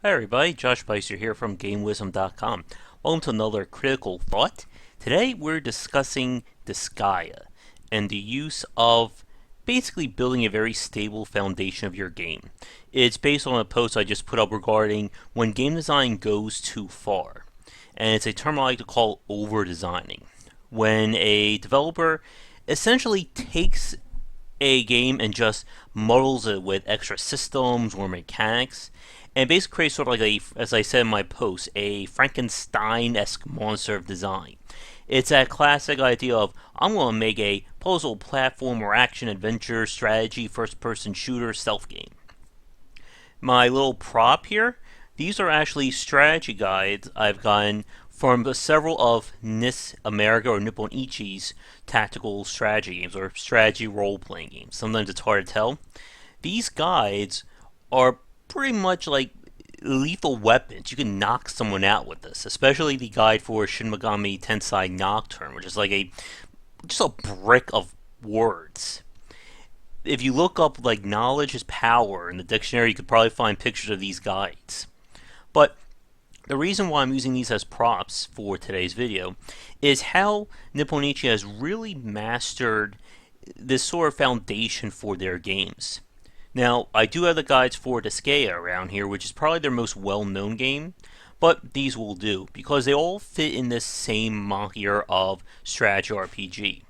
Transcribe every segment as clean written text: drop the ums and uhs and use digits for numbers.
Hi everybody, Josh Bycer here from GameWisdom.com. Welcome to another Critical Thought. Today we're discussing Disgaea and the use of basically building a very stable foundation of your game. It's based on a post I just put up regarding when game design goes too far. And it's a term I like to call over-designing. When a developer essentially takes a game and just muddles it with extra systems or mechanics, and basically creates sort of like as I said in my post, a Frankenstein-esque monster of design. It's that classic idea of, I'm going to make a puzzle, platform, or action, adventure, strategy, first-person shooter, stealth game. My little prop here, these are actually strategy guides I've gotten from several of Nis America or Nippon Ichi's tactical strategy games or strategy role-playing games. Sometimes it's hard to tell. These guides are pretty much like lethal weapons. You can knock someone out with this, especially the guide for Shin Megami Tensei Nocturne, which is like just a brick of words. If you look up like knowledge is power in the dictionary, you could probably find pictures of these guides. But the reason why I'm using these as props for today's video is how Nippon Ichi has really mastered this sort of foundation for their games. Now, I do have the guides for Disgaea around here, which is probably their most well-known game, but these will do, because they all fit in this same moniker of strategy RPG.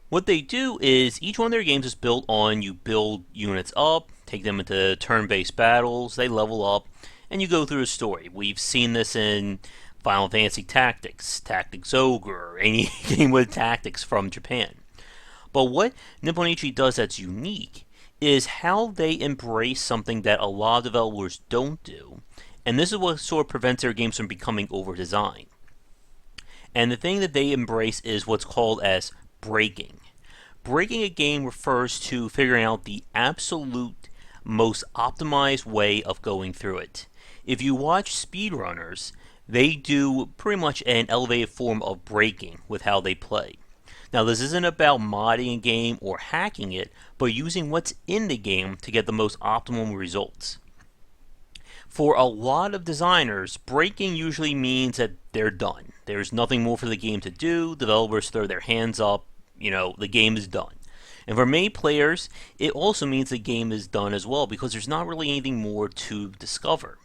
What they do is, each one of their games is built on you build units up, take them into turn-based battles, they level up, and you go through a story. We've seen this in Final Fantasy Tactics, Tactics Ogre, or any game with tactics from Japan. But what Nippon Ichi does that's unique is how they embrace something that a lot of developers don't do, and this is what sort of prevents their games from becoming over-designed. And the thing that they embrace is what's called as breaking. Breaking a game refers to figuring out the absolute most optimized way of going through it. If you watch speedrunners, they do pretty much an elevated form of breaking with how they play. Now, this isn't about modding a game or hacking it, but using what's in the game to get the most optimum results. For a lot of designers, breaking usually means that they're done. There's nothing more for the game to do, developers throw their hands up, the game is done. And for many players, it also means the game is done as well, because there's not really anything more to discover.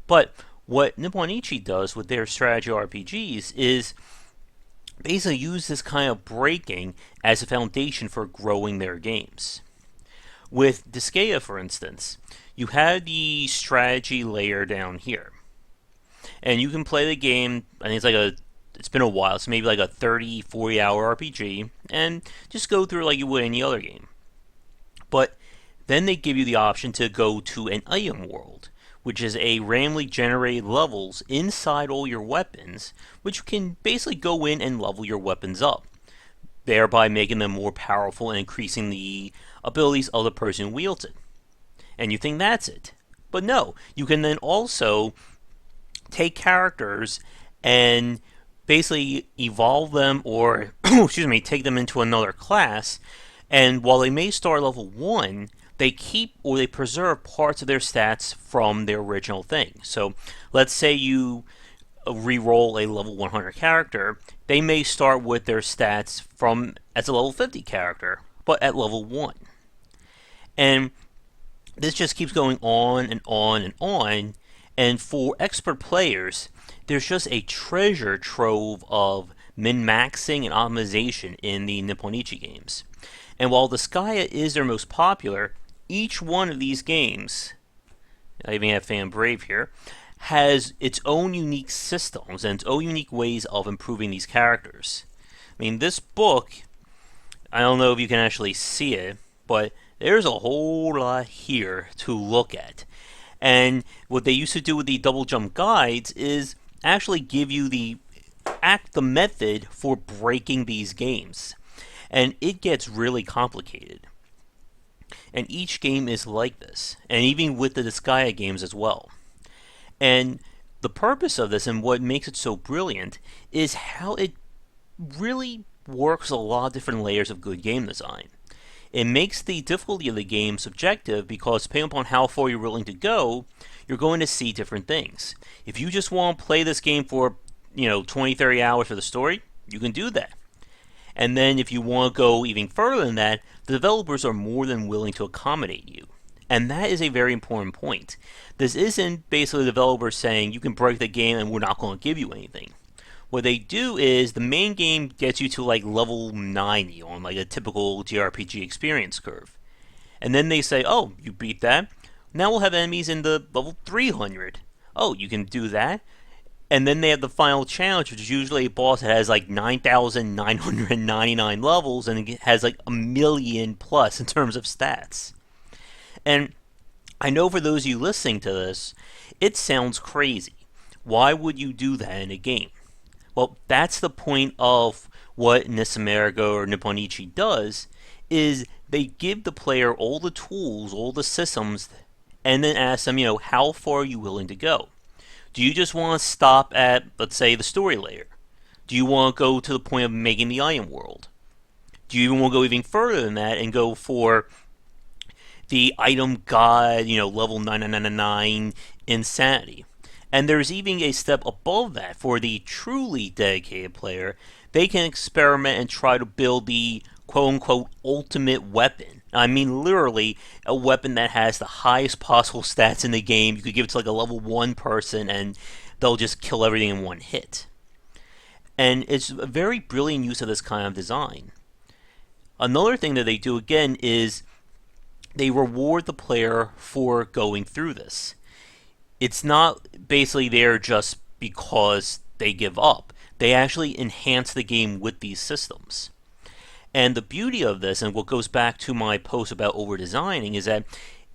But what Nippon Ichi does with their strategy RPGs is basically use this kind of breaking as a foundation for growing their games. With Disgaea, for instance, you have the strategy layer down here. And you can play the game, I think it's been a while, so maybe like a 30, 40 hour RPG, and just go through it like you would any other game. But then they give you the option to go to an item world, which is a randomly generated levels inside all your weapons, which you can basically go in and level your weapons up, thereby making them more powerful and increasing the abilities of the person who wields it. And you think that's it. But no, you can then also take characters and basically evolve them or, take them into another class, and while they may start level 1, they keep or they preserve parts of their stats from their original thing. So let's say you re-roll a level 100 character, they may start with their stats from as a level 50 character, but at level 1. And this just keeps going on and on and on, and for expert players, there's just a treasure trove of min-maxing and optimization in the Nippon Ichi games. And while Disgaea is their most popular, each one of these games, I even have Fan Brave here, has its own unique systems and its own unique ways of improving these characters. I mean, this book, I don't know if you can actually see it, but there's a whole lot here to look at. And what they used to do with the double jump guides is actually give you the method for breaking these games. And it gets really complicated. And each game is like this, and even with the Disgaea games as well. And the purpose of this and what makes it so brilliant is how it really works a lot of different layers of good game design. It makes the difficulty of the game subjective because depending upon how far you're willing to go, you're going to see different things. If you just want to play this game for 20, 30 hours for the story, you can do that. And then if you want to go even further than that, the developers are more than willing to accommodate you. And that is a very important point. This isn't basically the developers saying you can break the game and we're not going to give you anything. What they do is the main game gets you to like level 90 on like a typical JRPG experience curve. And then they say, oh, you beat that. Now we'll have enemies in the level 300. Oh, you can do that. And then they have the final challenge, which is usually a boss that has like 9,999 levels and it has like a million plus in terms of stats. And I know for those of you listening to this, it sounds crazy. Why would you do that in a game? Well, that's the point of what Nis America or Nipponichi does, is they give the player all the tools, all the systems, and then ask them, how far are you willing to go? Do you just want to stop at, let's say, the story layer? Do you want to go to the point of making the item world? Do you even want to go even further than that and go for the item god, level 9999 insanity? And there's even a step above that for the truly dedicated player. They can experiment and try to build the quote-unquote ultimate weapon. I mean, literally, a weapon that has the highest possible stats in the game. You could give it to like a level 1 person and they'll just kill everything in one hit. And it's a very brilliant use of this kind of design. Another thing that they do again is they reward the player for going through this. It's not basically there just because they give up. They actually enhance the game with these systems. And the beauty of this, and what goes back to my post about over-designing, is that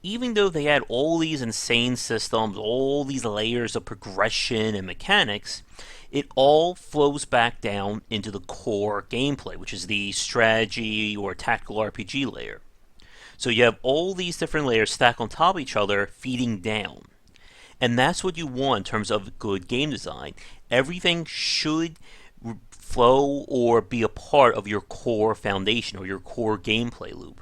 even though they had all these insane systems, all these layers of progression and mechanics, it all flows back down into the core gameplay, which is the strategy or tactical RPG layer. So you have all these different layers stacked on top of each other, feeding down. And that's what you want in terms of good game design. Everything should flow or be a part of your core foundation or your core gameplay loop.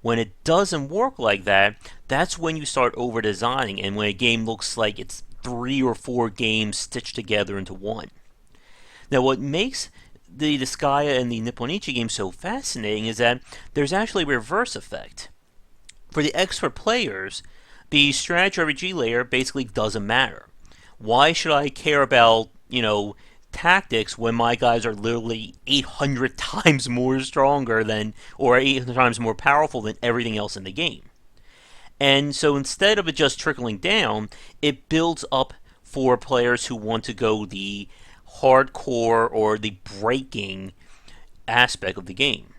When it doesn't work like that, that's when you start over designing and when a game looks like it's 3 or 4 games stitched together into one. Now what makes the Disgaea and the Nipponichi games so fascinating is that there's actually a reverse effect. For the expert players, the strategy RPG layer basically doesn't matter. Why should I care about, tactics when my guys are literally 800 times more stronger than, or 800 times more powerful than everything else in the game? And so instead of it just trickling down, it builds up for players who want to go the hardcore or the breaking aspect of the game.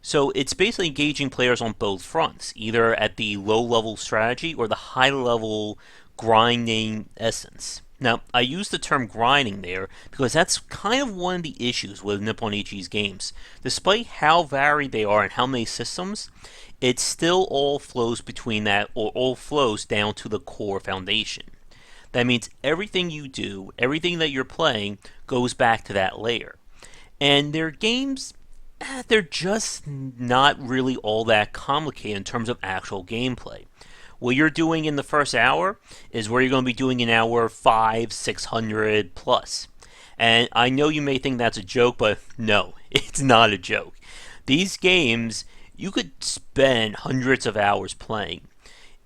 So it's basically engaging players on both fronts, either at the low-level strategy or the high-level grinding essence. Now, I use the term grinding there because that's kind of one of the issues with Nipponichi's games. Despite how varied they are and how many systems, it still all flows between that, or all flows down to the core foundation. That means everything you do, everything that you're playing, goes back to that layer. And their games, they're just not really all that complicated in terms of actual gameplay. What you're doing in the first hour is where you're going to be doing in hour 500, 600 plus. And I know you may think that's a joke, but no, it's not a joke. These games, you could spend hundreds of hours playing.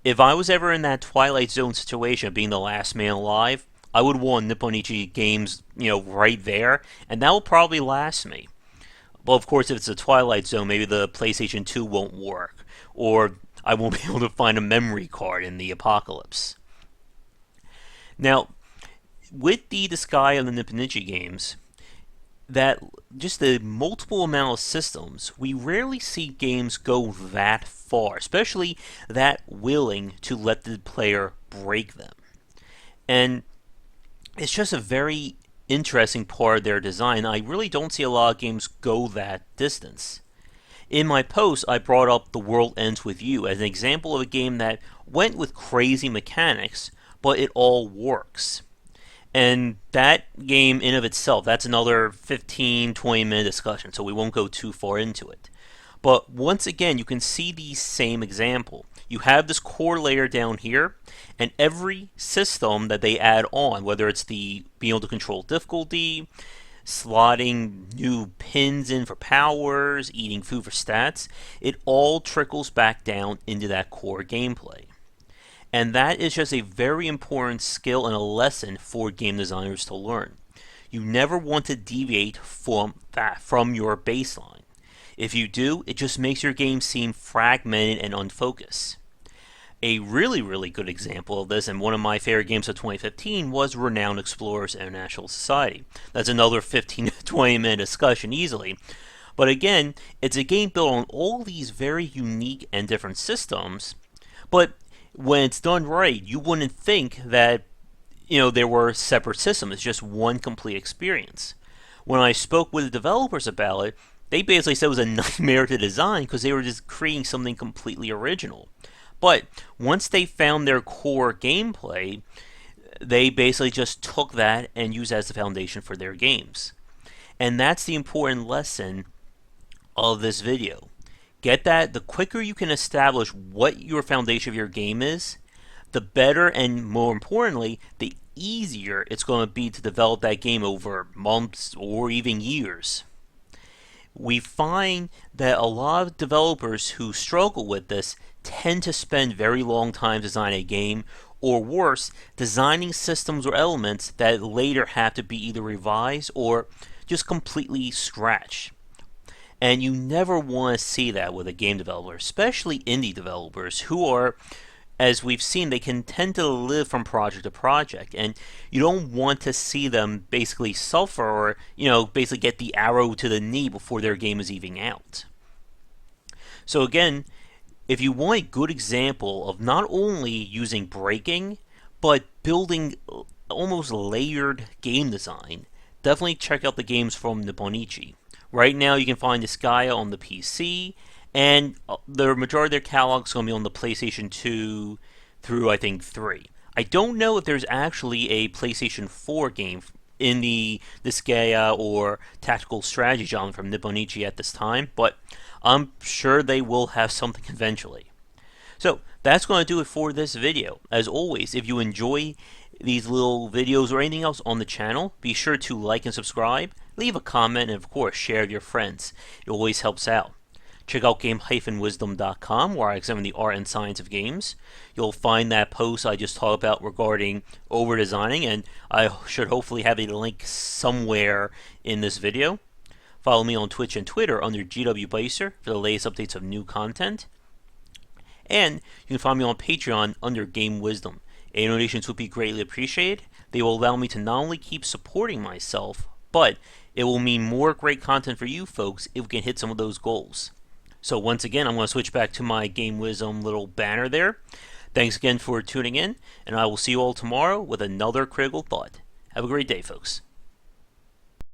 If I was ever in that Twilight Zone situation of being the last man alive, I would want Nipponichi games, right there, and that will probably last me. Well, of course, if it's a Twilight Zone, maybe the PlayStation 2 won't work, or I won't be able to find a memory card in the apocalypse. Now, with the Disgaea and the Nipponichi games, that just the multiple amount of systems, we rarely see games go that far, especially that willing to let the player break them. And it's just a very interesting part of their design. I really don't see a lot of games go that distance. In my post, I brought up The World Ends With You as an example of a game that went with crazy mechanics, but it all works. And that game in of itself, that's another 15-20 minute discussion, so we won't go too far into it. But once again, you can see the same example. You have this core layer down here, and every system that they add on, whether it's the being able to control difficulty, slotting new pins in for powers, eating food for stats, it all trickles back down into that core gameplay. And that is just a very important skill and a lesson for game designers to learn. You never want to deviate from your baseline. If you do, it just makes your game seem fragmented and unfocused. A really, really good example of this, and one of my favorite games of 2015, was Renowned Explorers International Society. That's another 15 to 20 minute discussion easily. But again, it's a game built on all these very unique and different systems, but when it's done right, you wouldn't think that there were separate systems. It's just one complete experience. When I spoke with the developers about it, they basically said it was a nightmare to design because they were just creating something completely original. But once they found their core gameplay, they basically just took that and used it as the foundation for their games. And that's the important lesson of this video. Get that, the quicker you can establish what your foundation of your game is, the better, and more importantly, the easier it's going to be to develop that game over months or even years. We find that a lot of developers who struggle with this tend to spend very long time designing a game, or worse, designing systems or elements that later have to be either revised or just completely scratched. And you never want to see that with a game developer, especially indie developers who are, as we've seen, they can tend to live from project to project, and you don't want to see them basically suffer or, basically get the arrow to the knee before their game is even out. So again, if you want a good example of not only using breaking, but building almost layered game design, definitely check out the games from Nipponichi. Right now you can find Disgaea on the PC, and the majority of their catalog is going to be on the PlayStation 2 through, I think, 3. I don't know if there's actually a PlayStation 4 game in the Disgaea or tactical strategy genre from Nipponichi at this time, but I'm sure they will have something eventually. So that's going to do it for this video. As always, if you enjoy these little videos or anything else on the channel, be sure to like and subscribe, leave a comment, and of course share with your friends. It always helps out. Check out game-wisdom.com, where I examine the art and science of games. You'll find that post I just talked about regarding over-designing, and I should hopefully have a link somewhere in this video. Follow me on Twitch and Twitter under GW Bycer for the latest updates of new content. And you can find me on Patreon under Game Wisdom. Donations would be greatly appreciated. They will allow me to not only keep supporting myself, but it will mean more great content for you folks if we can hit some of those goals. So once again, I'm going to switch back to my Game Wisdom little banner there. Thanks again for tuning in, and I will see you all tomorrow with another critical thought. Have a great day, folks.